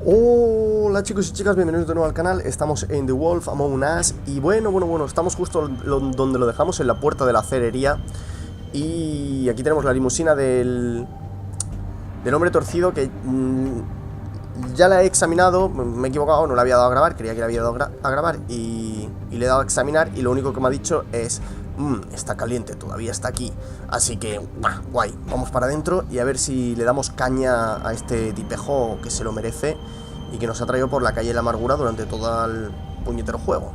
Hola chicos y chicas, bienvenidos de nuevo al canal. Estamos en The Wolf Among Us. Y bueno, estamos justo donde lo dejamos, en la puerta de la cerería. Y aquí tenemos la limusina del hombre torcido que ya la he examinado. Me he equivocado, no la había dado a grabar, creía que la había dado a grabar y le he dado a examinar. Y lo único que me ha dicho es: está caliente, todavía está aquí. Así que, guay, vamos para adentro y a ver si le damos caña a este tipejo que se lo merece y que nos ha traído por la calle de la amargura durante todo el puñetero juego.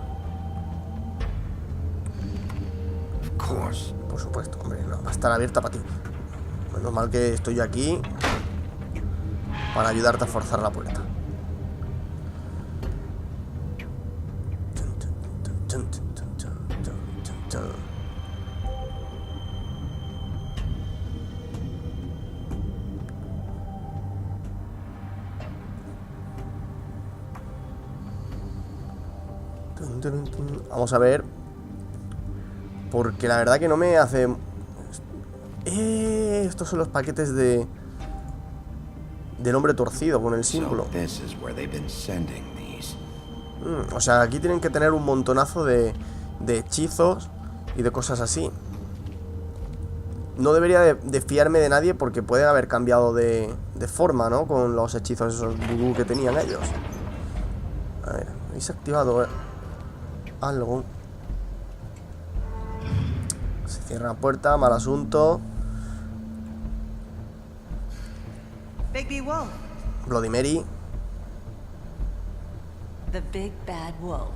Por supuesto, hombre, no, va a estar abierta para ti. Menos mal que estoy yo aquí para ayudarte a forzar la puerta. Vamos a ver, porque la verdad que no me hace... estos son los paquetes del hombre torcido con el símbolo. O sea, aquí tienen que tener un montonazo de hechizos y de cosas así. No debería de fiarme de nadie porque pueden haber cambiado de forma, ¿no? Con los hechizos esos vudú que tenían ellos. A ver, habéis activado algo. Se cierra la puerta, mal asunto. Big Wolf. Bloody Mary. The big bad wolf.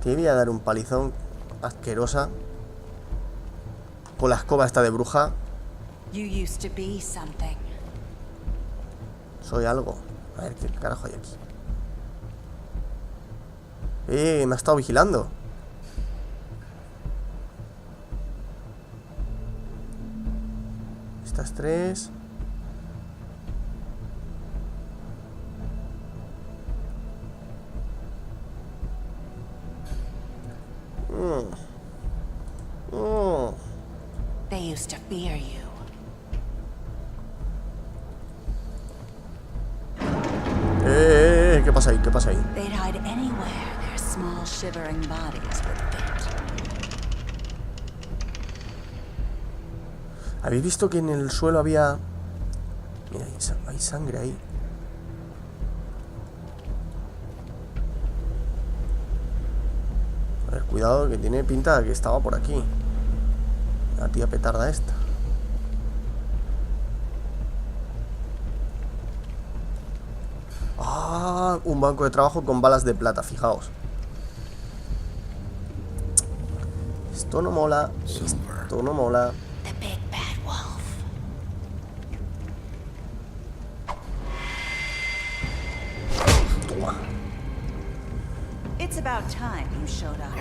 Te voy a dar un palizón asquerosa con la escoba esta de bruja. You used to be something. Soy algo. A ver, ¿qué carajo hay aquí? Me ha estado vigilando. Estas tres. They used to fear you. ¿Qué pasa ahí? ¿Qué pasa ahí? They'd hide anywhere their small shivering bodies would fit. ¿Habéis visto que en el suelo había... Mira, hay sangre ahí. A ver, cuidado, que tiene pinta de que estaba por aquí. La tía petarda esta. Ah, un banco de trabajo con balas de plata, fijaos. Esto no mola. Esto no mola. The big bad wolf. Toma. It's about time you showed up.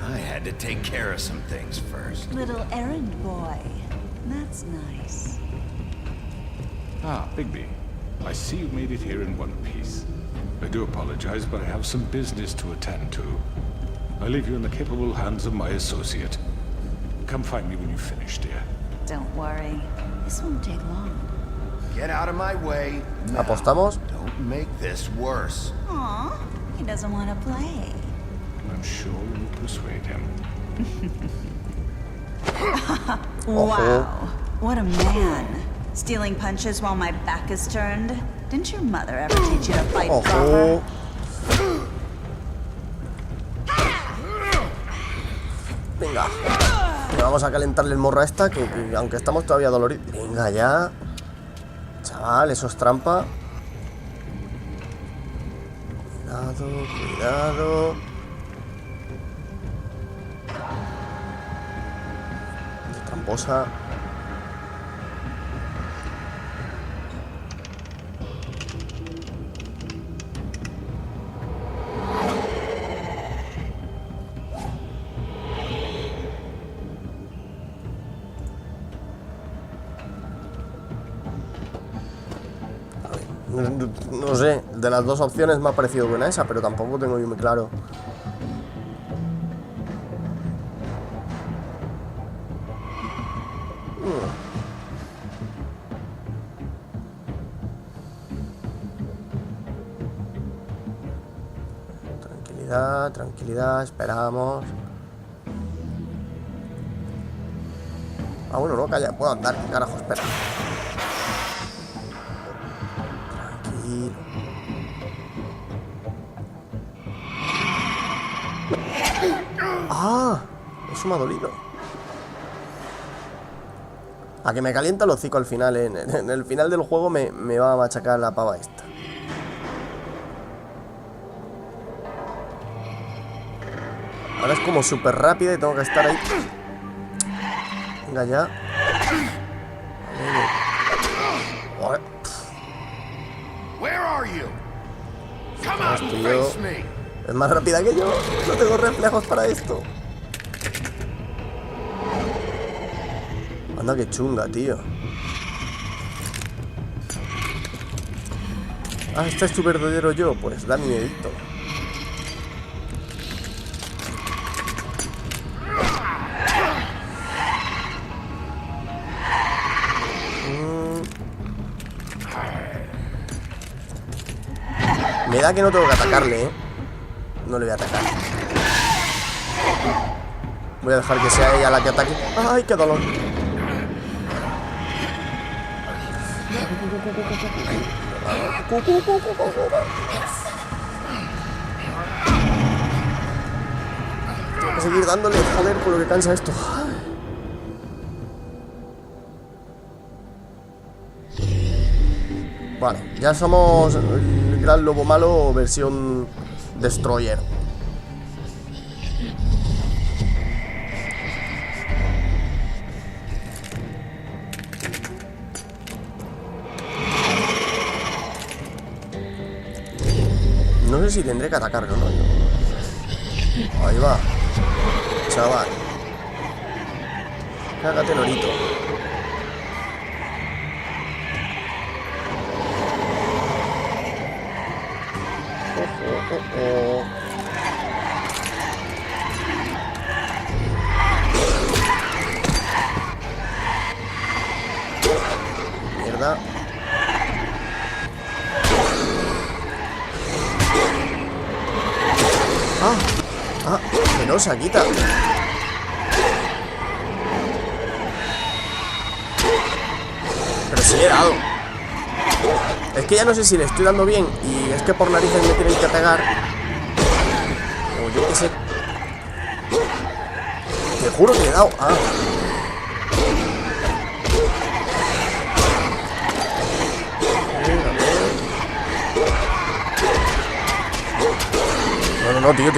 I had to take care of some things first. Little errand boy. That's nice. Ah, Bigby. I see you made it here in one piece. I do apologize, but I have some business to attend to. I leave you in the capable hands of my associate. Come find me when you finish, dear. Don't worry. This won't take long. Get out of my way. Now. ¿Apostamos? Don't make this worse. Aw, he doesn't want to play. I'm sure you'll persuade him. Wow, what a man. Stealing punches while my back is turned. Didn't your mother ever teach you to fight proper? Venga. Vamos a calentarle el morro a esta, que aunque estamos todavía doloridos. Venga ya. Chaval, eso es trampa. Cuidado. Qué tramposa. No sé, de las dos opciones me ha parecido buena esa, pero tampoco tengo yo muy claro. Tranquilidad, tranquilidad, esperamos. Ah, bueno, no, calla, puedo andar, ¿qué carajo? Espera. Tranquilo. ¡Ah! Eso me ha dolido. A que me calienta el hocico al final. En el final del juego me va a machacar la pava esta. Ahora es como súper rápida y tengo que estar ahí. Venga ya. Where are you? Come out and face me. Es más rápida que yo. No tengo reflejos para esto. Anda, que chunga, tío. Ah, este es tu verdadero yo. Pues da miedito. Me da que no tengo que atacarle, ¿eh? No le voy a atacar. Voy a dejar que sea ella la que ataque. ¡Ay, qué dolor! Tengo que seguir dándole, joder, con lo que cansa esto. Vale, ya somos el gran lobo malo versión destroyer. No sé si tendré que atacarlo, ¿no? Ahí va. Chaval. Cágate, lorito. Mierda. Penosa, quita. Pero sí le he dado. Es que ya no sé si le estoy dando bien y es que por narices me tienen que pegar. O yo qué sé. Te juro que le he dado. Ah. No, tío.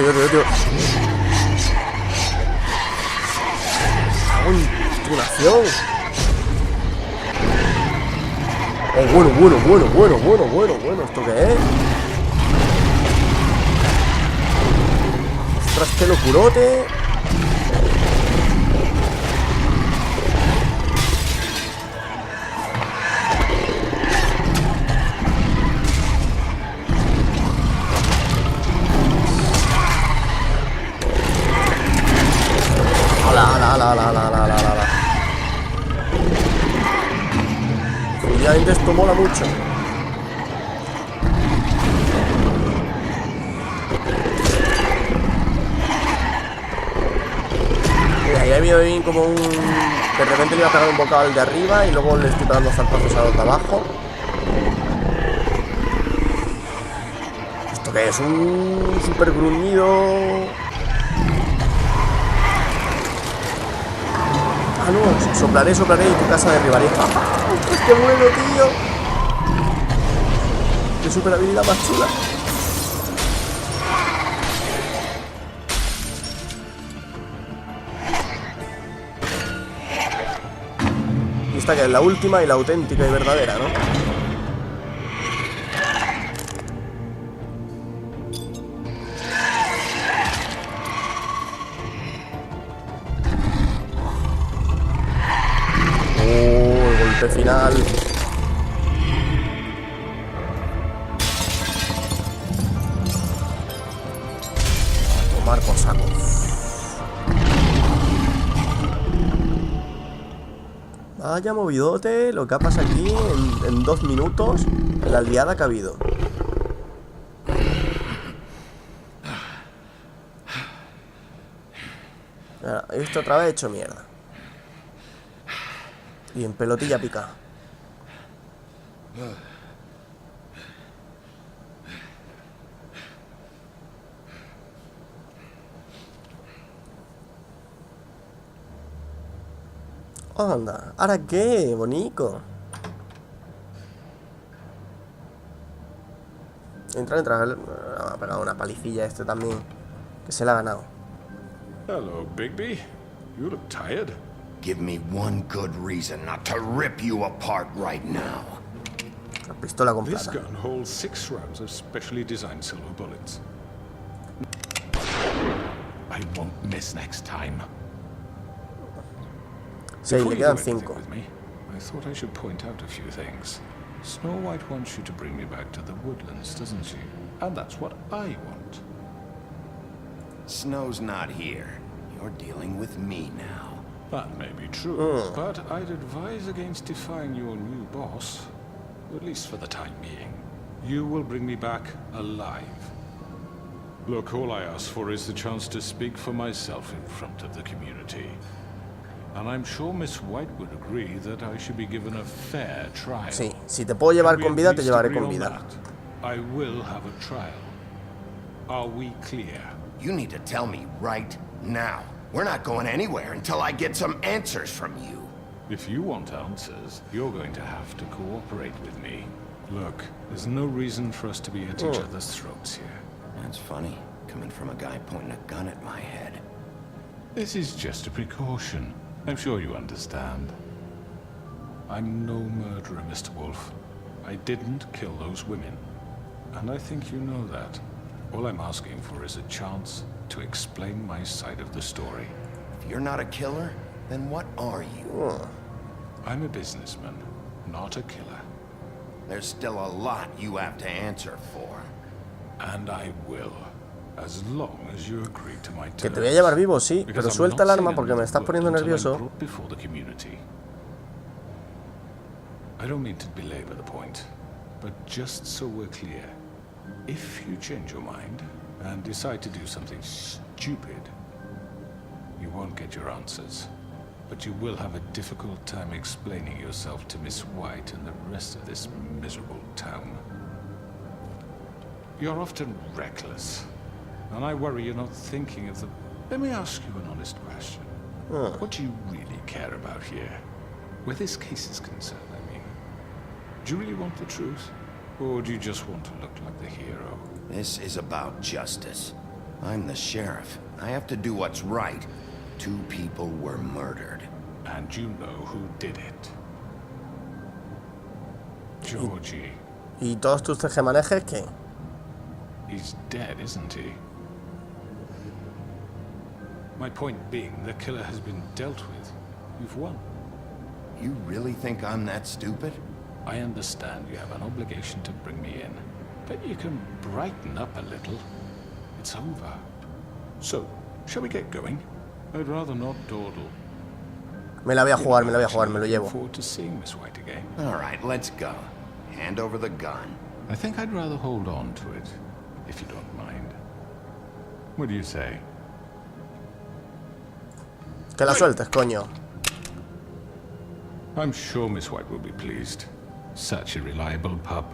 Hago instrucción. Oh, bueno, ¿esto qué es? Ostras, qué locurote. Definitivamente esto mola mucho. Ahí ha habido bien como un... De repente le iba a pegar un bocado al de arriba y luego le estoy pegando zarpazos a los de abajo. ¿Esto qué es? Un super gruñido. Ah, no, soplaré y tu casa derribaré. ¡Ah, qué bueno, tío! ¡Qué super habilidad más chula! Y esta que es la última y la auténtica y verdadera, ¿no? Final. A tomar por saco. Vaya movidote lo que ha pasado aquí en 2 minutos. La liada que ha habido. Esto otra vez hecho mierda. Y en pelotilla pica. Anda, ¿ahora qué? Bonito. Entra. Ha pegado una palicilla este también. Que se la ha ganado. Hello, Bigby. You look tired. Give me one good reason not to rip you apart right now. La pistola con This plata. gun holds 6 rounds of specially designed silver bullets. I won't miss next time. Sí, Before le you quedan do anything 5. with me, I thought I should point out a few things. Snow White wants you to bring me back to the woodlands, doesn't she? And that's what I want. Snow's not here. You're dealing with me now. That may be true, but I'd advise against defying your new boss, at least for the time being. You will bring me back alive. Look, all I ask for is the chance to speak for myself in front of the community. And I'm sure Miss White would agree that I should be given a fair trial. Sí, si te puedo llevar Can we con at vida, te least llevaré agree con on vida. that? I will have a trial. Are we clear? You need to tell me right now. We're not going anywhere until I get some answers from you. If you want answers, you're going to have to cooperate with me. Look, there's no reason for us to be at each other's throats here. That's funny, coming from a guy pointing a gun at my head. This is just a precaution. I'm sure you understand. I'm no murderer, Mr. Wolf. I didn't kill those women. And I think you know that. All I'm asking for is a chance to explain my side of the story. If you're not a killer, then what are you? I'm a businessman, not a killer. There's still a lot you have to answer for. And I will, as long as you agree to my terms. Que te voy a llevar vivo, sí, Because pero I'm suelta el not arma saying porque me estás another poniendo word until I'm nervioso. brought before the community. I don't mean to belabor the point, but just so we're clear, if you change your mind and decide to do something stupid, you won't get your answers. But you will have a difficult time explaining yourself to Miss White and the rest of this miserable town. You're often reckless, and I worry you're not thinking of the... Let me ask you an honest question. What do you really care about here? Where this case is concerned, I mean. Do you really want the truth? Or do you just want to look like the hero? This is about justice. I'm the sheriff. I have to do what's right. 2 people were murdered. And you know who did it. Georgie. ¿Y todos tus tejemanejes qué? He's dead, isn't he? My point being, the killer has been dealt with. You've won. You really think I'm that stupid? I understand you have an obligation to bring me in, but you can brighten up a little. It's over. So, shall we get going? I'd rather not dawdle. Me la voy a jugar, me lo llevo. Looking forward to seeing Miss White again. All right, let's go. Hand over the gun. I think I'd rather hold on to it, if you don't mind. What do you say? Que la sueltes, coño. I'm sure Miss White will be pleased. Such a reliable pup.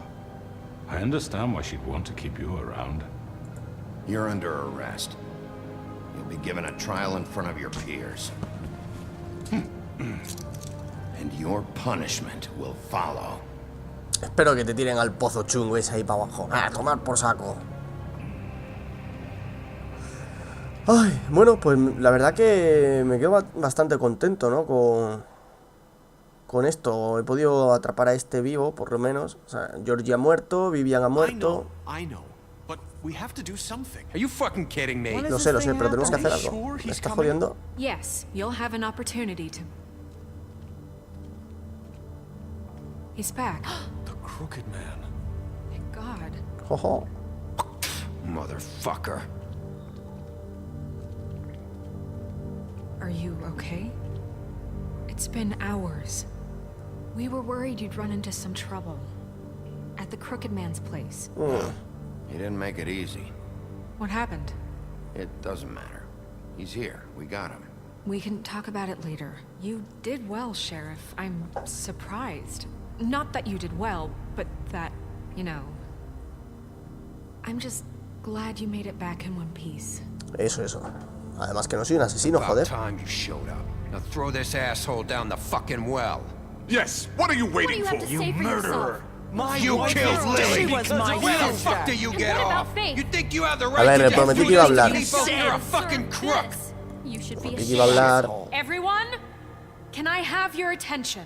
I understand why she'd want to keep you around. You're under arrest. You'll be given a trial in front of your peers. And your punishment will follow. Espero que te tiren al pozo chungo ese ahí para abajo. A tomar por saco. Ay, bueno, pues la verdad que me quedo bastante contento, ¿no? Con esto. He podido atrapar a este vivo, por lo menos. O sea, Georgie ha muerto, Vivian ha muerto. I know, but we have to do something. Are you fucking kidding me? Lo sé, pero tenemos que hacer algo. ¿Me estás jodiendo? Yes, you'll have an opportunity to... He's back. The crooked man. Thank God. Jojo. Motherfucker. Are you okay? It's been hours. We were worried you'd run into some trouble. At the Crooked Man's place. He didn't make it easy. What happened? It doesn't matter. He's here. We got him. We can talk about it later. You did well, Sheriff. I'm surprised. Not that you did well, but that, you know... I'm just glad you made it back in one piece. Eso. Además que no soy un asesino, About joder. time you showed up. Now throw this asshole down the fucking well. Yes, what are you waiting What do you have to say for yourself? You killed Lily. She was my Where the sister. fuck do you And get what about off? Faith? You think you have the A right ver, to el just prometido do iba a this hablar. to people? You're a fucking crook. You should be Prometí que iba a hablar. Everyone, can I have your attention?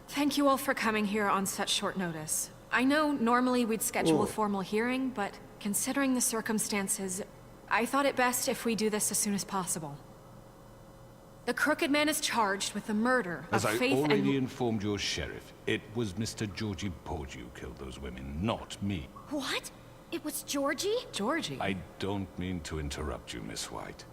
Thank you all for coming here on such short notice. I know normally we'd schedule a formal hearing, but considering the circumstances, I thought it best if we do this as soon as possible. The Crooked Man is charged with the murder As of I Faith already and... informed your sheriff, it was Mr. Georgie Porge who killed those women, not me. What? It was Georgie? Georgie? I don't mean to interrupt you, Miss White,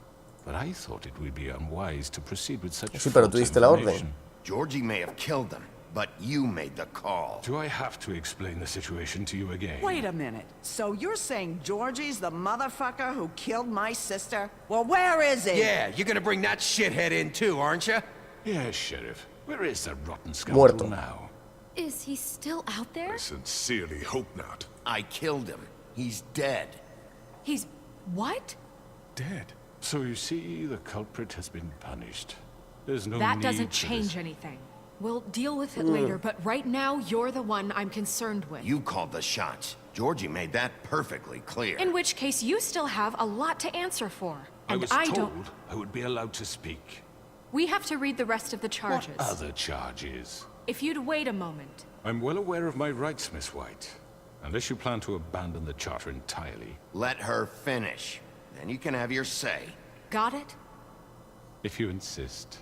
but I thought it would be unwise to proceed with such Sí, pero tú false diste la orden. information. Georgie may have killed them, but you made the call. Do I have to explain the situation to you again? Wait a minute. So you're saying Georgie's the motherfucker who killed my sister? Well, where is he? Yeah, you're gonna bring that shithead in too, aren't you? Yes, Sheriff. Where is that rotten scoundrel Muerto. now? Is he still out there? I sincerely hope not. I killed him. He's dead. He's... what? Dead. So you see, the culprit has been punished. There's no That need doesn't for change this. anything. We'll deal with it later, but right now, you're the one I'm concerned with. You called the shots. Georgie made that perfectly clear. In which case, you still have a lot to answer for. I And was I told don't... I would be allowed to speak. We have to read the rest of the charges. What other charges? If you'd wait a moment. I'm well aware of my rights, Miss White. Unless you plan to abandon the charter entirely. Let her finish. Then you can have your say. Got it? If you insist.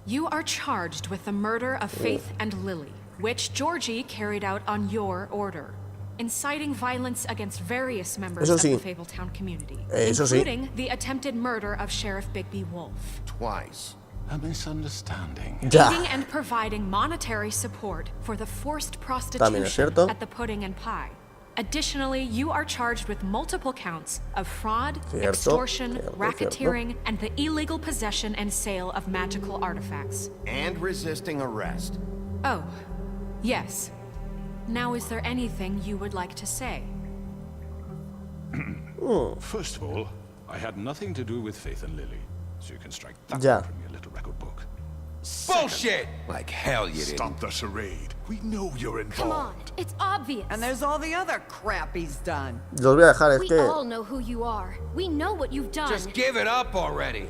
You are charged with the murder of Faith and Lily, which Georgie carried out on your order, inciting violence against various members Eso of sí. the Fabletown community, Eso sí. including the attempted murder of Sheriff Bigby Wolf. Twice. A misunderstanding. Ya. Aiding and providing monetary support for the forced También es prostitution cierto. at the Pudding and Pie. Additionally, you are charged with multiple counts of fraud, Cierto, extortion, cierto, racketeering, and the illegal possession and sale of magical artifacts. And resisting arrest. Oh, yes. Now, is there anything you would like to say? First of all, I had nothing to do with Faith and Lily, so you can strike that Ya. one from your little record book. Bullshit! Like hell you didn't. Stop the charade. We know you're involved. Come on, it's obvious. And there's all the other crap he's done. Los voy a dejar, es We que... all know who you are. We know what you've done. Just give it up already.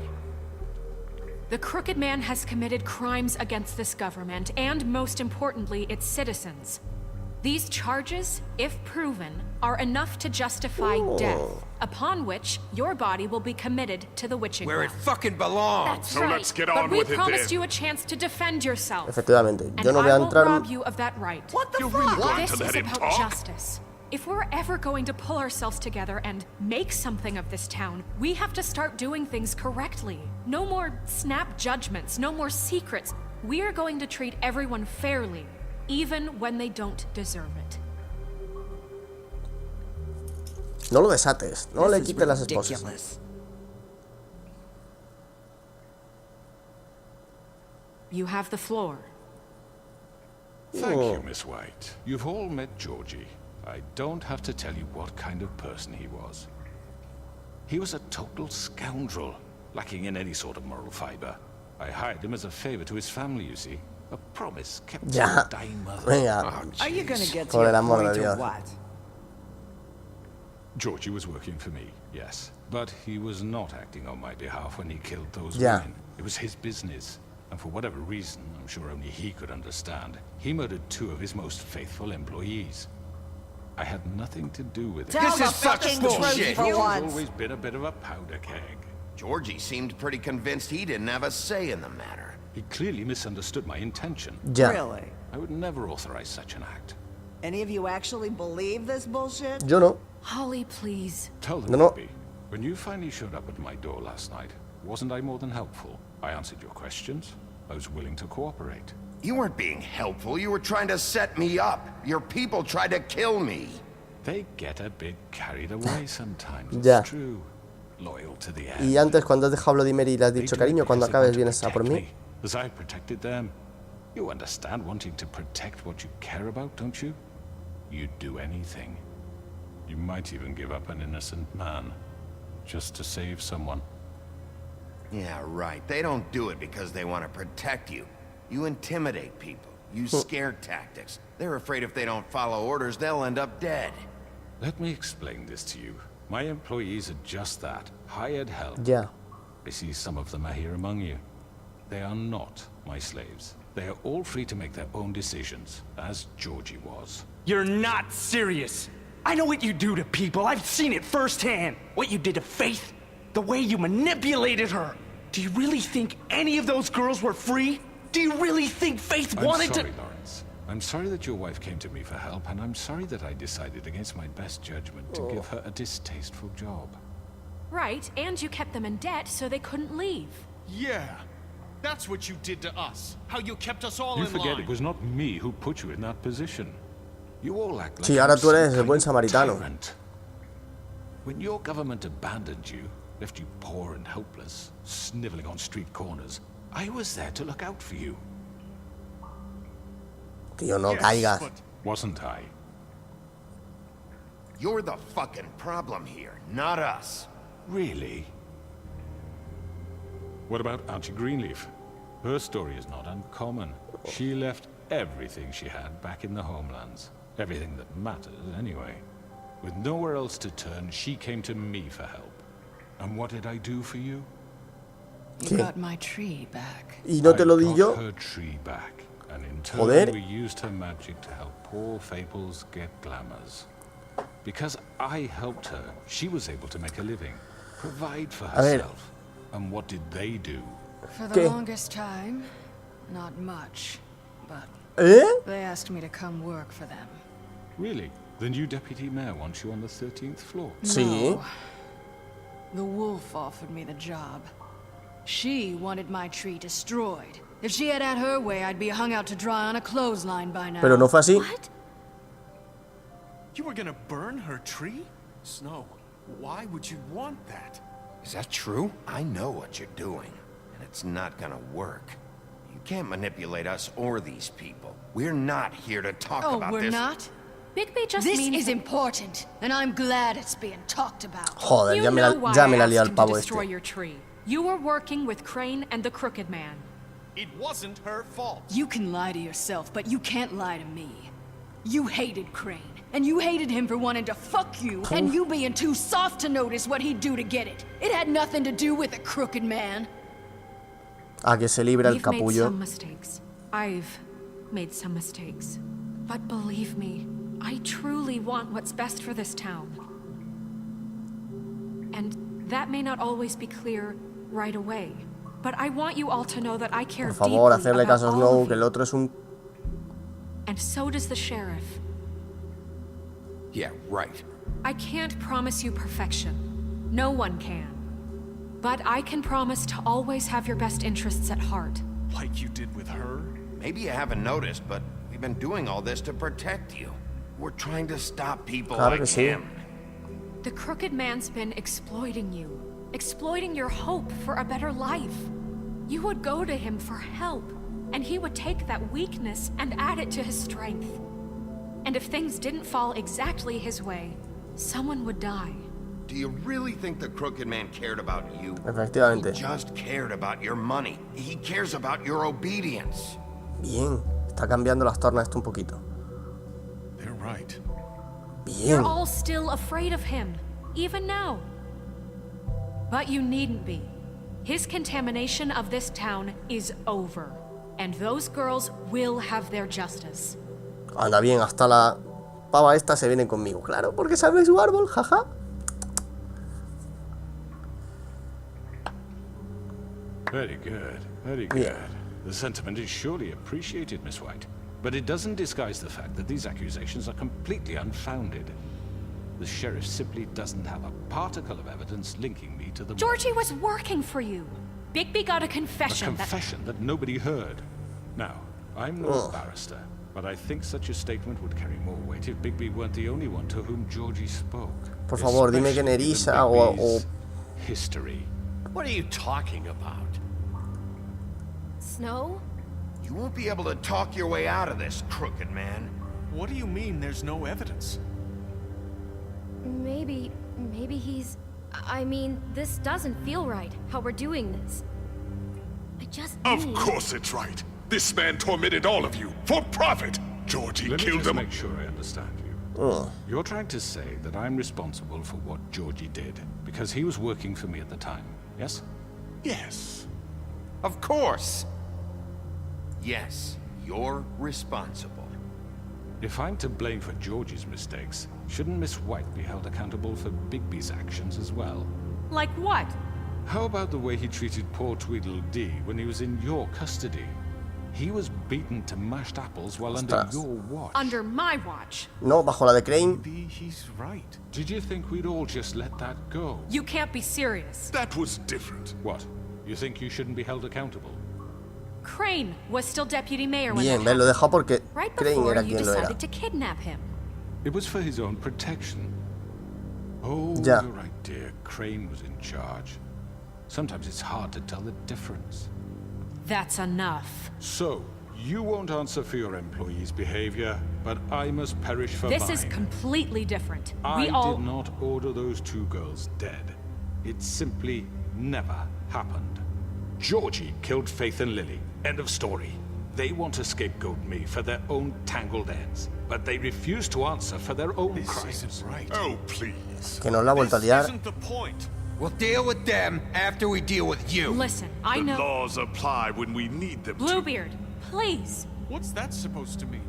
The Crooked Man has committed crimes against this government and, most importantly, its citizens. These charges, if proven, are enough to justify death, upon which your body will be committed to the witching Where it well. fucking belongs. That's So right. let's get But on we with it promised then. you a chance to defend yourself. Efectivamente. And Yo no voy a I won't entrar... rob you of that right. What the You're fuck? really going This to let is him about talk? justice. If we're ever going to pull ourselves together and make something of this town, we have to start doing things correctly. No more snap judgments, no more secrets. We are going to treat everyone fairly, even when they don't deserve it. No lo desates. No le This is quites las esposas. ridiculous. You have the floor. Thank you, Miss White. You've all met Georgie. I don't have to tell you what kind of person he was. He was a total scoundrel, lacking in any sort of moral fiber. I hired him as a favor to his family, you see. A promise kept to Ya. a dying mother. Venga. Are you gonna get to Por el your amor de point or Dios. what? Georgie was working for me, yes. But he was not acting on my behalf when he killed those Yeah. women. It was his business. And for whatever reason, I'm sure only he could understand, he murdered 2 of his most faithful employees. I had nothing to do with it. Tell This the is such fucking bullshit. truth for He's once. always been a bit of a powder keg. Georgie seemed pretty convinced he didn't have a say in the matter. He clearly misunderstood my intention. Ya. Really? I would never authorize such an act. Any of you actually believe this bullshit? Yo no. Holly, please. Tell them, No, no. Bobby, when you finally showed up at my door last night, wasn't I more than helpful? I answered your questions. I was willing to cooperate. You weren't being helpful. You were trying to set me up. Your people tried to kill me. They get a bit carried away sometimes. Ya. It's true. Loyal to the end. Y antes, cuando has dejado Vladimir y le has They dicho, do it cariño, cuando because they acabes want to vienes a por protect mí. me, as I protected them. You understand wanting to protect what you care about, don't you? You'd do anything. You might even give up an innocent man, just to save someone. Yeah, right. They don't do it because they want to protect you. You intimidate people. Use scare tactics. They're afraid if they don't follow orders, they'll end up dead. Let me explain this to you. My employees are just that, hired help. Ya. I see some of them are here among you. They are not my slaves. They are all free to make their own decisions, as Georgie was. You're not serious. I know what you do to people. I've seen it firsthand. What you did to Faith, the way you manipulated her. Do you really think any of those girls were free? Do you really think Faith wanted I'm sorry, to... Lawrence. I'm sorry that your wife came to me for help, and I'm sorry that I decided against my best judgment to give her a distasteful job. Right, and you kept them in debt so they couldn't leave. Yeah. That's what you did to us. How you kept us all You in forget line. it was not me who put you in that position. You all act like Sí, ahora I'm tú eres some el buen kind of samaritano. tyrant. When your government abandoned you, left you poor and helpless, sniveling on street corners, I was there to look out for you. Tío, no Yes, caigas. but Wasn't I? You're the fucking problem here, not us. Really? What about Auntie Greenleaf? Her story is not uncommon. She left everything she had back in the homelands. Everything that mattered, anyway. With nowhere else to turn, she came to me for help. And what did I do for you? ¿Qué? got my tree back. ¿Y no te lo di I yo? got her tree back, and in turn Joder. we used her magic to help poor Fables get glamours. Because I helped her, she was able to make a living, provide for A ver. herself. And what did they do? For the ¿Qué? longest time, not much, but ¿Eh? they asked me to come work for them. Really? The new deputy mayor wants you on the 13th floor. Sí. No. The wolf offered me the job. She wanted my tree destroyed. If she had her way, I'd be hung out to dry on a clothesline by now. Pero no fue así. What? you were gonna burn her tree? Snow, why would you want that? Is that true? I know what you're doing, and it's not gonna work. You can't manipulate us or these people. We're not here to talk Oh, about we're this. not? Bigby just This means is important, and I'm glad it's being talked about. Joder, you ya me know la, why ya me la I lié asked al him pavo to destroy este. your tree. You were working with Crane and the Crooked Man. It wasn't her fault. You can lie to yourself, but you can't lie to me. You hated Crane, and you hated him for wanting to fuck you, and you being too soft to notice what he'd do to get it. It had nothing to do with a crooked man. A que se libra el We've made capullo. some mistakes. I've made some mistakes. But believe me, I truly want what's best for this town. And that may not always be clear right away. But I want you all to know that I care Por favor, deeply hacerle about caso a all Snow, of que el you. otro es un... And so does the sheriff. Yeah, right. I can't promise you perfection. No one can. But I can promise to always have your best interests at heart. Like you did with her? Maybe you haven't noticed, but we've been doing all this to protect you. We're trying to stop people Claro like que sí. him. The Crooked Man's been exploiting you, exploiting your hope for a better life. You would go to him for help, and he would take that weakness and add it to his strength. And if things didn't fall exactly his way, someone would die. Do you really think the Crooked Man cared about you? Efectivamente. He just cared about your money. He cares about your obedience. Bien. Está cambiando las tornas esto un poquito. They're right. You're Bien. all still afraid of him, even now. But you needn't be. His contamination of this town is over, and those girls will have their justice. Anda bien, hasta la pava esta se viene conmigo. Claro, porque sabe su árbol, jaja. Very good, very Yeah. good. The sentiment is surely appreciated, Miss White. But it doesn't disguise the fact that these accusations are completely unfounded. The sheriff simply doesn't have a particle of evidence linking me to the... Georgie was working for you. Bigby got a A confession confession that nobody heard. Now, I'm no barrister, but I think such a statement would carry more weight if Bigby weren't the only one to whom Georgie spoke. Por favor, dime que Especially Nerissa given o... Bigby's history. What are you talking about? Snow? You won't be able to talk your way out of this, crooked man. What do you mean there's no evidence? Maybe he's... I mean, this doesn't feel right, how we're doing this. I just Of need... course it's right. This man tormented all of you for profit. Georgie Let me killed just him. make sure I understand you. You're trying to say that I'm responsible for what Georgie did because he was working for me at the time, yes? Yes. Of course. Yes, you're responsible. If I'm to blame for Georgie's mistakes, shouldn't Miss White be held accountable for Bigby's actions as well? Like what? How about the way he treated poor Tweedledee when he was in your custody? He was beaten to mashed apples while under Ostras. your watch. Under my watch. No, bajo la de Crane. Maybe he's right. Did you think we'd all just let that go? You can't be serious. That was different. What? You think you shouldn't be held accountable? Crane was still deputy mayor when Bien, that ves, lo happened. deja porque Right Crane before era you quien lo era. decided to kidnap him. It was for his own protection. Oh, Ya. you're right, dear. Crane was in charge. Sometimes it's hard to tell the difference. That's enough. So, you won't answer for your employees' behavior, but I must perish for This mine. is completely different. I We all... did not order those two girls dead. It simply never happened. Georgie killed Faith and Lily. End of story. They want to scapegoat me for their own tangled ends, but they refuse to answer for their own This crimes. isn't right. Oh, please. Que nos la ha vuelto a This liar. isn't the point. We'll deal with them after we deal with you. Listen, I The know... laws apply when we need them to. Bluebeard, please. What's that supposed to mean?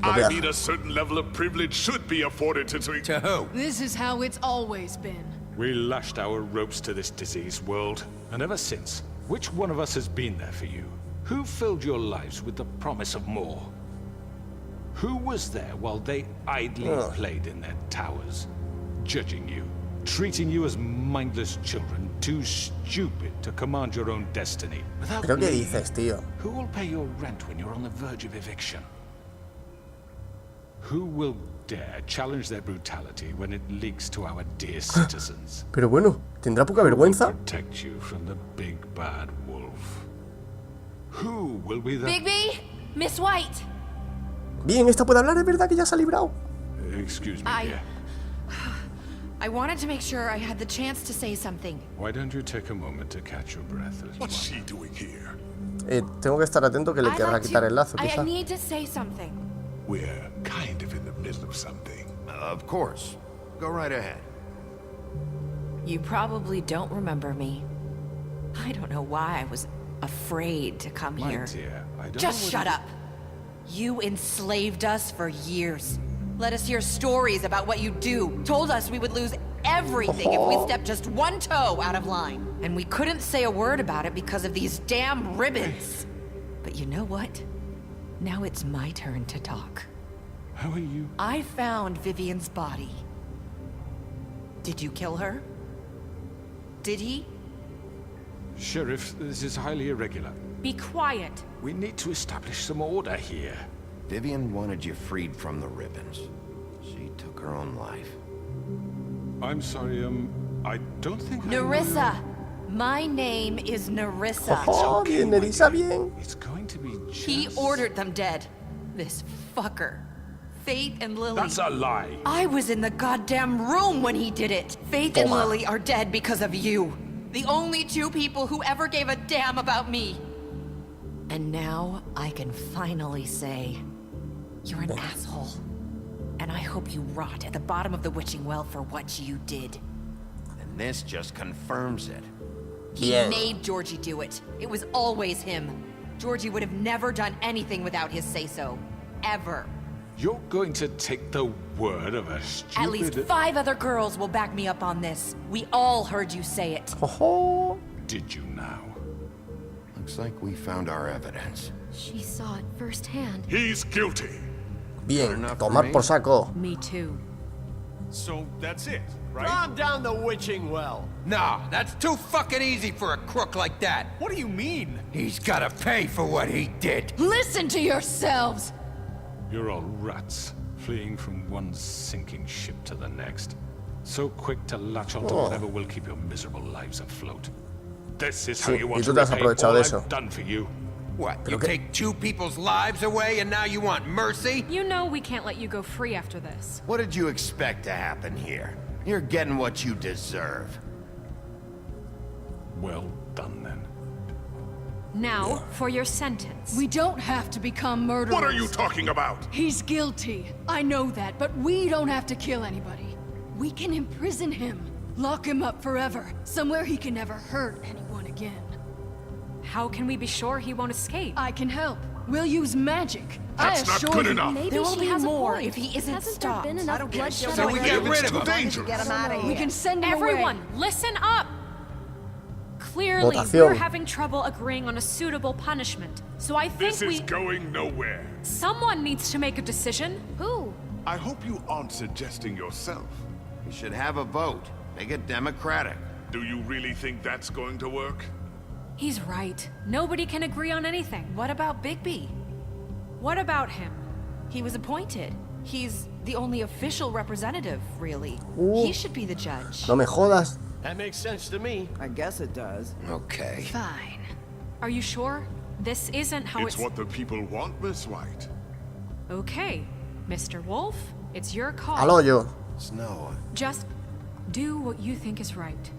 I mean, a certain level of privilege should be afforded to... To who? This is how it's always been. We lashed our ropes to this diseased world, and ever since, which one of us has been there for you? Who filled your lives with the promise of more? Who was there while they idly played in their towers, judging you, treating you as mindless children, too stupid to command your own destiny? Without ¿Pero qué me, dices, tío? who will pay your rent when you're on the verge of eviction? Who will dare challenge their brutality when it leaks to our dear citizens? Pero bueno, ¿tendrá poca vergüenza? Protect you from the big bad wolf. Who will be the... Bigby? Miss White! Bien, esta puede hablar, es verdad que ya se ha librado. Excuse me, dear. I wanted to make sure I had the chance to say something. Why don't you take a moment to catch your breath? What's she doing here? Tengo que estar atento que le I'd querrá like quitar el lazo, I quizá. need to say something. We're kind of in the middle of something. Of course. Go right ahead. You probably don't remember me. I don't know why I was afraid to come My here. dear, I don't Just know shut what up. You enslaved us for years. Let us hear stories about what you do. Told us we would lose everything if we stepped just one toe out of line. And we couldn't say a word about it because of these damn ribbons. But you know what? Now it's my turn to talk. How are you? I found Vivian's body. Did you kill her? Did he? Sheriff, this is highly irregular. Be quiet. We need to establish some order here. Vivian wanted you freed from the ribbons. She took her own life. I'm sorry, I don't think Nerissa! My name is Nerissa. Oh, bien, Nerissa, bien. It's going to be just... He ordered them dead. This fucker. Faith and Lily. That's a lie. I was in the goddamn room when he did it. Faith and Lily are dead because of you. The only two people who ever gave a damn about me. And now I can finally say, you're an asshole. And I hope you rot at the bottom of the witching well for what you did. And this just confirms it. He Bien. made Georgie do it. It was always him. Georgie would have never done anything without his say-so. Ever. You're going to take the word of a stupid... At least 5 other girls will back me up on this. We all heard you say it. Oh, Did you now? Looks like we found our evidence. She saw it firsthand. He's guilty. bien, enough for tomar me. por saco. Me too. So that's it, right? Calm down the witching well. No, that's too fucking easy for a crook like that. What do you mean? He's gotta pay for what he did. Listen to yourselves! You're all rats, fleeing from one sinking ship to the next. So quick to latch onto whatever will keep your miserable lives afloat. This is how you want to repay all I've done for you. What, you take two people's lives away and now you want mercy? You know we can't let you go free after this. What did you expect to happen here? You're getting what you deserve. Well done, then. Now, for your sentence. We don't have to become murderers. What are you talking about? He's guilty. I know that, but we don't have to kill anybody. We can imprison him. Lock him up forever. Somewhere he can never hurt anyone again. How can we be sure he won't escape? I can help. We'll use magic. That's not good enough. Maybe There will she be has more a point. if he isn't Hasn't stopped. there been enough bloodshed So we already? get rid It's of too him. dangerous. Get him out of here. We can send him Everyone, away. listen up! Clearly, Votación. we're having trouble agreeing on a suitable punishment. So I think This is going nowhere. someone needs to make a decision. Who? I hope you aren't suggesting yourself. You should have a vote. Make it democratic. Do you really think that's going to work? He's right. Nobody can agree on anything. What about Bigby? What about him? He was appointed. He's the only official representative, really. He should be the judge. No me jodas. That makes sense to me. I guess it does. Okay. Fine. Are you sure? This isn't how It's what the people want, Miss White. Okay, Mr. Wolf, it's your call. Al hoyo. Snow. Just do what you think is right.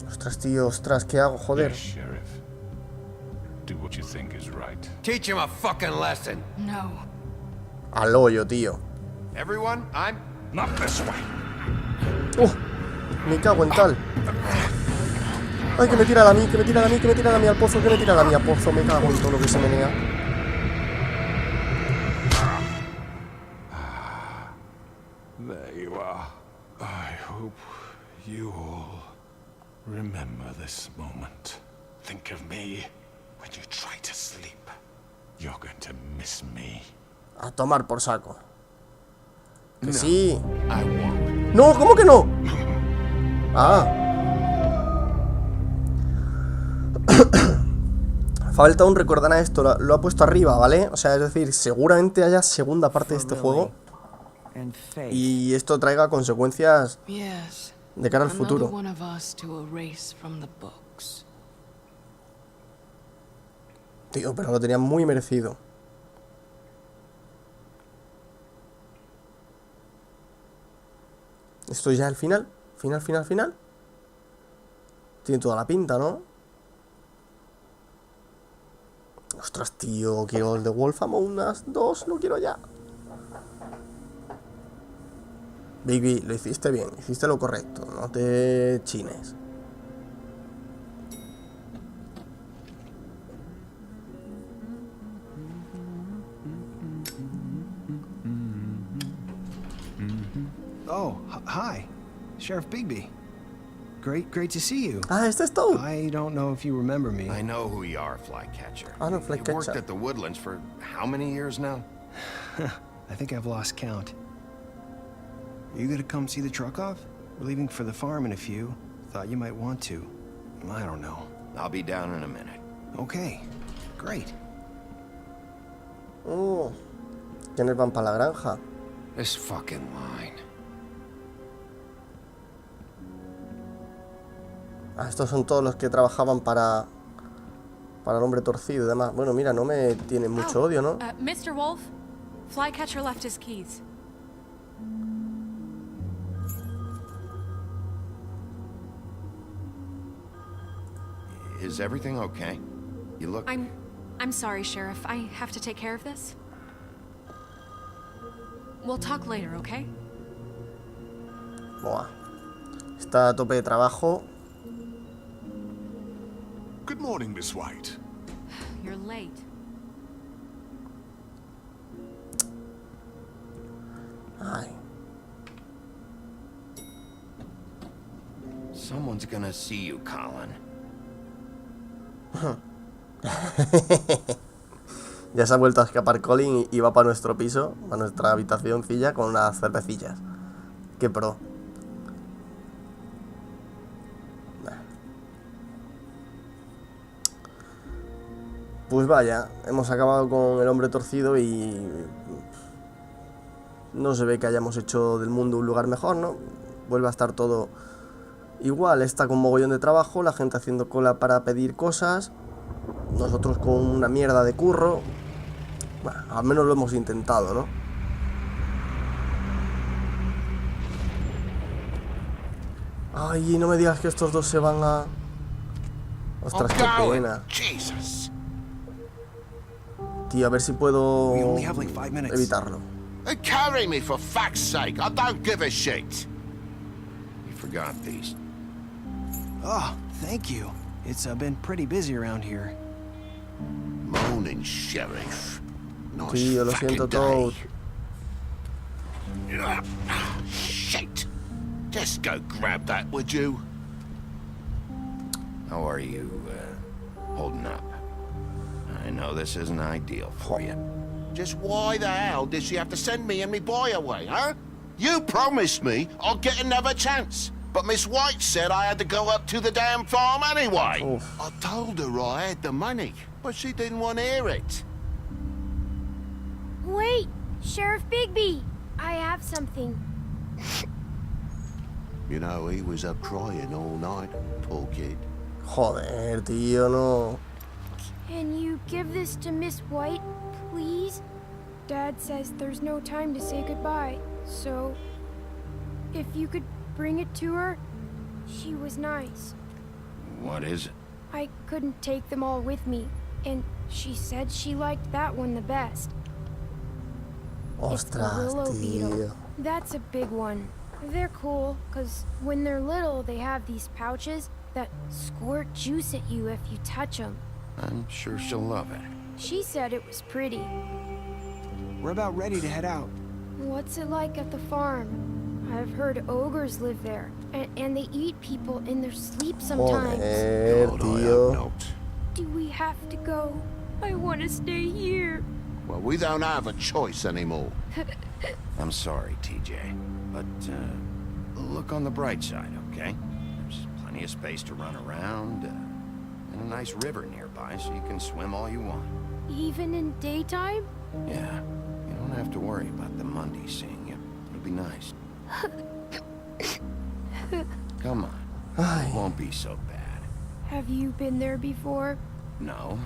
Ostras, tío, ostras, ¿qué hago? Joder. Yes, Sheriff. Do what you think is right. Teach him a fucking lesson. No. Al hoyo, tío. Everyone, I'm... Not this way. Me cago en tal. Ay, que me tira a mí, que me tira a mí, que me tira a mí al pozo, que me tira a mí al pozo. Me cago en todo lo que se menea. There you are. I hope you all remember this moment. Think of me when you try to sleep. You're going to miss me. A tomar por saco. Que sí. I won't. No, ¿cómo que no? Ah. Falta un recordar a esto, lo ha puesto arriba, ¿vale? O sea, es decir, seguramente haya segunda parte de este juego y esto traiga consecuencias de cara al futuro. Tío, pero lo tenía muy merecido. ¿Esto ya es el final? ¿Final? Tiene toda la pinta, ¿no? Ostras, tío, quiero el de Wolf Among Us 2, lo quiero ya. Baby, lo hiciste bien, hiciste lo correcto, no te chines. Oh, hi. Sheriff Bigby. Great to see you. Ah, este es Toad. I don't know if you remember me. I know who you are, Flycatcher. I know You Flycatcher. worked at the Woodlands for how many years now? I think I've lost count. Are you gonna come see the truck off? We're leaving for the farm in a few. Thought you might want to. I don't know. I'll be down in a minute. Okay, great. Oh, ¿quiénes van para la granja? This fucking line. Ah, estos son todos los que trabajaban para el hombre torcido y demás. Bueno, mira, no me tienen mucho odio, ¿no? Mr. Wolf, Flycatcher left his keys. Is everything okay? You look... I'm sorry, Sheriff. I have to take care of this. We'll talk later, okay? Buah. Está a tope de trabajo. Good morning, Miss White. You're late. Ay. Someone's gonna see you, Colin. Ya se ha vuelto a escapar Colin y va para nuestro piso, para nuestra habitacióncilla con unas cervecillas. Qué pro. Pues vaya, hemos acabado con el hombre torcido y no se ve que hayamos hecho del mundo un lugar mejor, ¿no? Vuelve a estar todo igual, está con mogollón de trabajo, la gente haciendo cola para pedir cosas, nosotros con una mierda de curro. Bueno, al menos lo hemos intentado, ¿no? Ay, no me digas que estos dos se van a... Ostras, qué pena. Tío, a ver si puedo evitarlo. Carry me, for fuck's sake. I don't give a shit. You forgot these. Oh, thank you. It's been pretty busy around here. Morning, Sheriff. Nice Tío, lo siento todo. Shit. Just go grab that, would you? How are you, holding up? I know this isn't ideal for you. Just why the hell did she have to send me and me boy away, huh? You promised me I'll get another chance. But Miss White said I had to go up to the damn farm anyway. Oof. I told her I had the money, but she didn't want to hear it. Wait, Sheriff Bigby, I have something. You know, he was up crying all night, poor kid. Joder, tío, no. Can you give this to Miss White, please? Dad says there's no time to say goodbye, so if you could bring it to her, she was nice. What is it? I couldn't take them all with me, and she said she liked that one the best. It's the willow beetle. That's a big one. They're cool, because when they're little, they have these pouches that squirt juice at you if you touch them. I'm sure she'll love it. She said it was pretty. We're about ready to head out. What's it like at the farm? I've heard ogres live there, and they eat people in their sleep sometimes. Tío. Do we have to go? I want to stay here. Well, we don't have a choice anymore. I'm sorry, TJ, but look on the bright side, okay? There's plenty of space to run around, and a nice river nearby, so you can swim all you want. Even in daytime? Yeah, you don't have to worry about the Monday seeing you. It'll be nice. Come on, it won't be so bad. Have you been there before? No,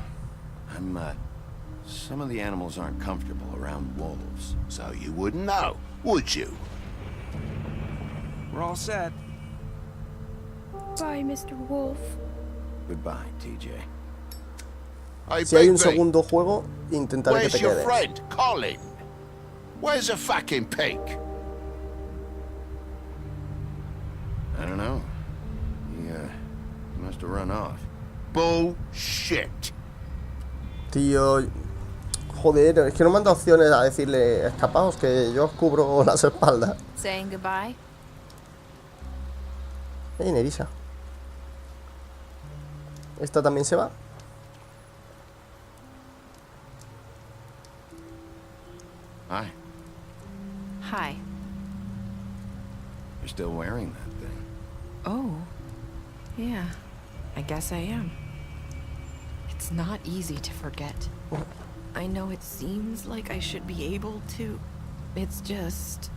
some of the animals aren't comfortable around wolves, so you wouldn't know, would you? We're all set. Bye, Mr. Wolf. Goodbye, TJ. Si hay un segundo juego, intentaré que te Where's your quedes. friend, Colin? Where's the fucking pig? I don't know. He must have run off. Bullshit. Tío, joder, es que no me han dado opciones a decirle escapaos que yo os cubro las espaldas. Saying goodbye? Nerissa. ¿Esta también se va? Hi. Hi. You're still wearing that thing. Oh. Yeah. I guess I am. It's not easy to forget. I know it seems like I should be able to. It's just...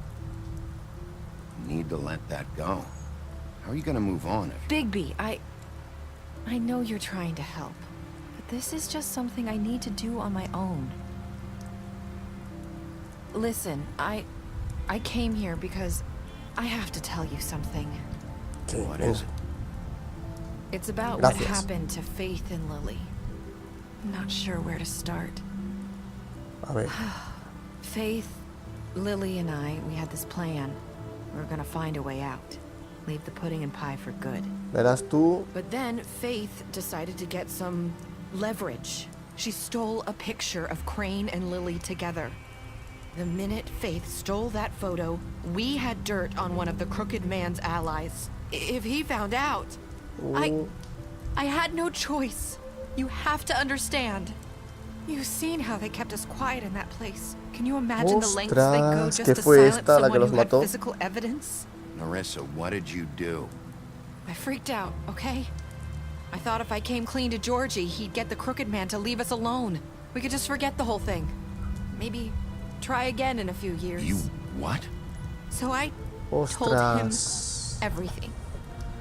You need to let that go. How are you gonna move on if... Bigby, I know you're trying to help, but this is just something I need to do on my own. Listen, I came here because I have to tell you something. What is it? It's about what happened to Faith and Lily. I'm not sure where to start. A ver. Faith, Lily and I, we had this plan. We were gonna find a way out. Leave the pudding and pie for good. Verás tú. But then Faith decided to get some leverage. She stole a picture of Crane and Lily together. The minute Faith stole that photo, we had dirt on one of the crooked man's allies. If he found out, I had no choice. You have to understand. You've seen how they kept us quiet in that place. Can you imagine the lengths they go just ¿qué to fue silence esta la que someone los who had mató? physical evidence? Narissa, what did you do? I freaked out, okay? I thought if I came clean to Georgie, he'd get the crooked man to leave us alone. We could just forget the whole thing. Maybe try again in a few years. You what? So I told him Ostras. everything.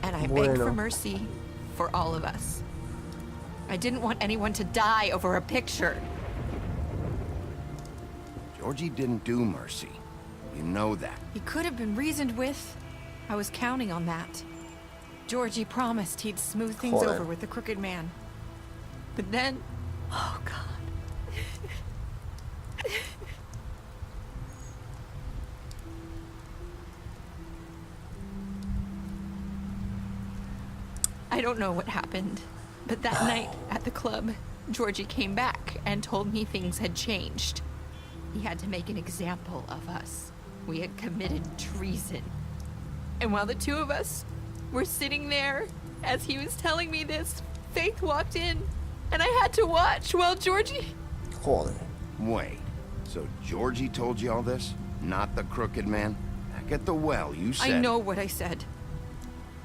And I begged for mercy for all of us. I didn't want anyone to die over a picture. Georgie didn't do mercy. You know that. He could have been reasoned with. I was counting on that. Georgie promised he'd smooth things over with the crooked man. But then... Oh, God. I don't know what happened, but that night at the club, Georgie came back and told me things had changed. He had to make an example of us. We had committed treason. And while the two of us were sitting there, as he was telling me this, Faith walked in, and I had to watch while Georgie... Joder. Wait, so Georgie told you all this? Not the crooked man? Back at the well, you said... I know what I said.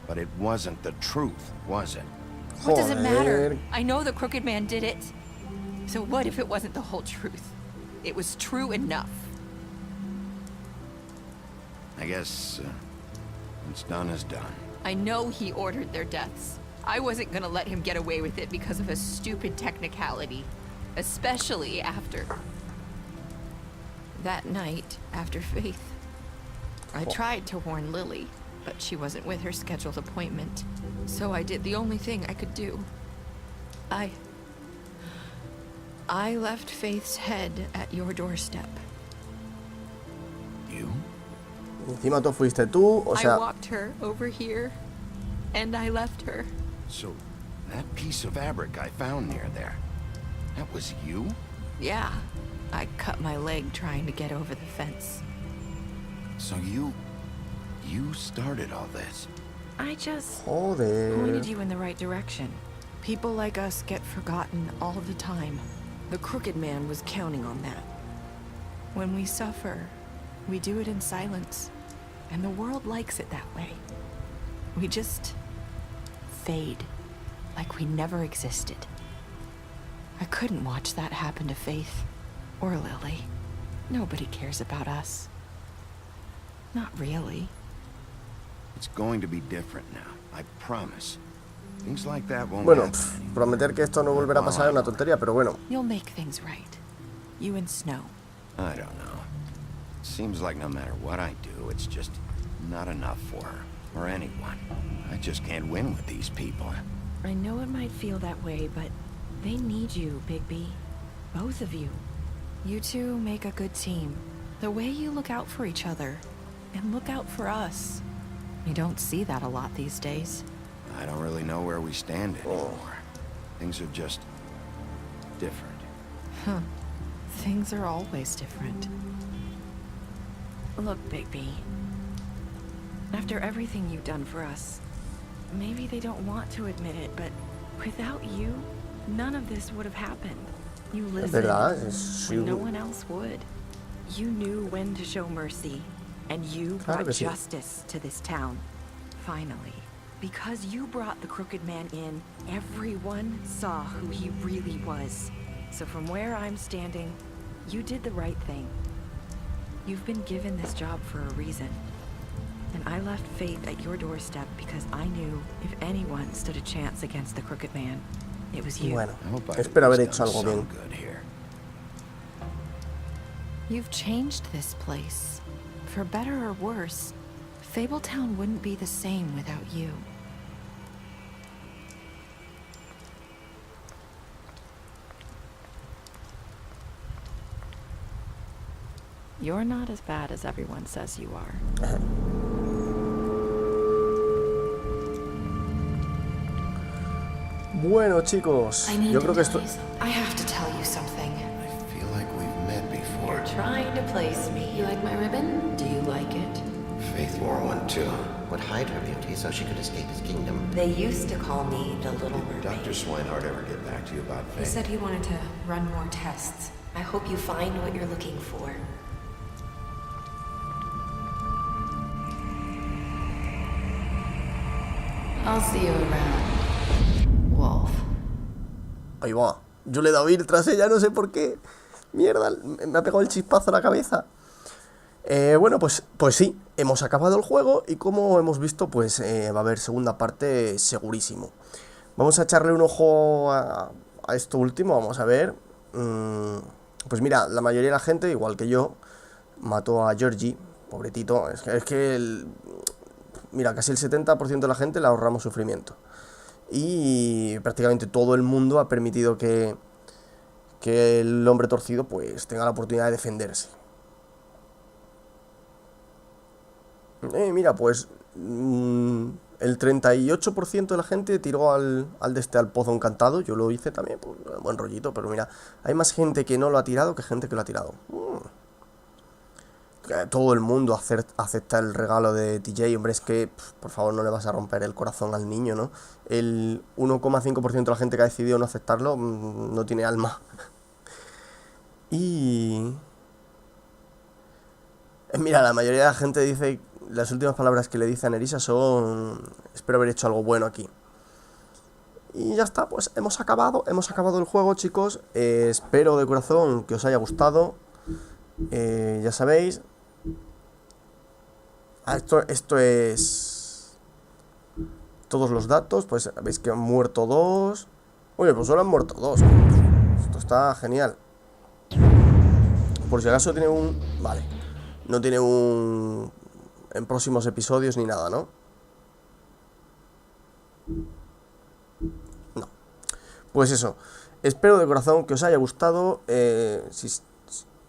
But it wasn't the truth, was it? What does it matter? I know the crooked man did it. So what if it wasn't the whole truth? It was true enough. I guess what's done is done. I know he ordered their deaths. I wasn't gonna let him get away with it because of a stupid technicality. Especially after... that night, after Faith. I tried to warn Lily, but she wasn't with her scheduled appointment. So I did the only thing I could do. I left Faith's head at your doorstep. You? Encima tú fuiste tú, o sea... I walked her over here, and I left her. So, that piece of fabric I found near there, that was you? Yeah, I cut my leg trying to get over the fence. So you started all this? I just Joder. pointed you in the right direction. People like us get forgotten all the time. The crooked man was counting on that. When we suffer, we do it in silence, and the world likes it that way. We just fade, like we never existed. I couldn't watch that happen to Faith, or Lily. Nobody cares about us. Not really. It's going to be different now, I promise. Things like that won't Bueno, happen. prometer que esto no volverá a pasar es una tontería, pero bueno. You'll make things right. You and Snow. I don't know. It seems like no matter what I do, it's just not enough for her, or anyone. I just can't win with these people. I know it might feel that way, but they need you, Bigby. Both of you. You two make a good team. The way you look out for each other, and look out for us. You don't see that a lot these days. I don't really know where we stand anymore. Things are just different. Huh. Things are always different. Look, Bigby. After everything you've done for us, maybe they don't want to admit it, but without you, none of this would have happened. You listened when no one else would. You knew when to show mercy, and you brought justice to this town. Finally. Because you brought the crooked man in, everyone saw who he really was. So from where I'm standing, you did the right thing. You've been given this job for a reason. And I left Faith at your doorstep because I knew if anyone stood a chance against the crooked man, it was you. Bueno, espero haber hecho algo bien. You've changed this place. For better or worse, Fabletown wouldn't be the same without you. You're not as bad as everyone says you are. Bueno, chicos, yo creo que esto... I have to tell you something. I feel like we've met before. You're trying to place me. You like my ribbon? Do you like it? Faith wore one too. Would hide her beauty so she could escape his kingdom. They used to call me the Little Did Mermaid. Dr. Swinehart ever get back to you about He Faith? said he wanted to run more tests. I hope you find what you're looking for. I'll see you around, Wolf. Ahí va. Yo le he dado ir tras ella, no sé por qué. Mierda, me ha pegado el chispazo a la cabeza. Bueno, pues sí, hemos acabado el juego y como hemos visto, pues va a haber segunda parte segurísimo. Vamos a echarle un ojo a esto último, vamos a ver. Pues mira, la mayoría de la gente, igual que yo, mató a Georgie, pobretito. Mira, casi el 70% de la gente le ahorramos sufrimiento. Y prácticamente todo el mundo ha permitido que el hombre torcido pues tenga la oportunidad de defenderse. Mira, pues el 38% de la gente tiró al pozo encantado. Yo lo hice también, pues buen rollito. Pero mira, hay más gente que no lo ha tirado que gente que lo ha tirado. Todo el mundo acepta el regalo de TJ. Hombre, es que, por favor, no le vas a romper el corazón al niño, ¿no? El 1,5% de la gente que ha decidido no aceptarlo no tiene alma. Y... mira, la mayoría de la gente dice... Las últimas palabras que le dice a Nerissa son... Espero haber hecho algo bueno aquí. Y ya está, pues hemos acabado el juego, chicos. Espero de corazón que os haya gustado. Ya sabéis... Esto es... Todos los datos, pues veis que han muerto 2. Oye, pues solo han muerto 2. Esto está genial. Por si acaso tiene un... Vale. No tiene un... En próximos episodios ni nada, ¿no? No. Pues eso. Espero de corazón que os haya gustado.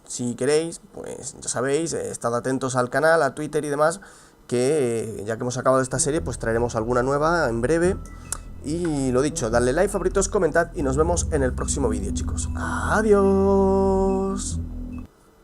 Si queréis, pues ya sabéis, estad atentos al canal, a Twitter y demás, que ya que hemos acabado esta serie, pues traeremos alguna nueva en breve. Y lo dicho, dadle like, favoritos, comentad y nos vemos en el próximo vídeo, chicos. Adiós.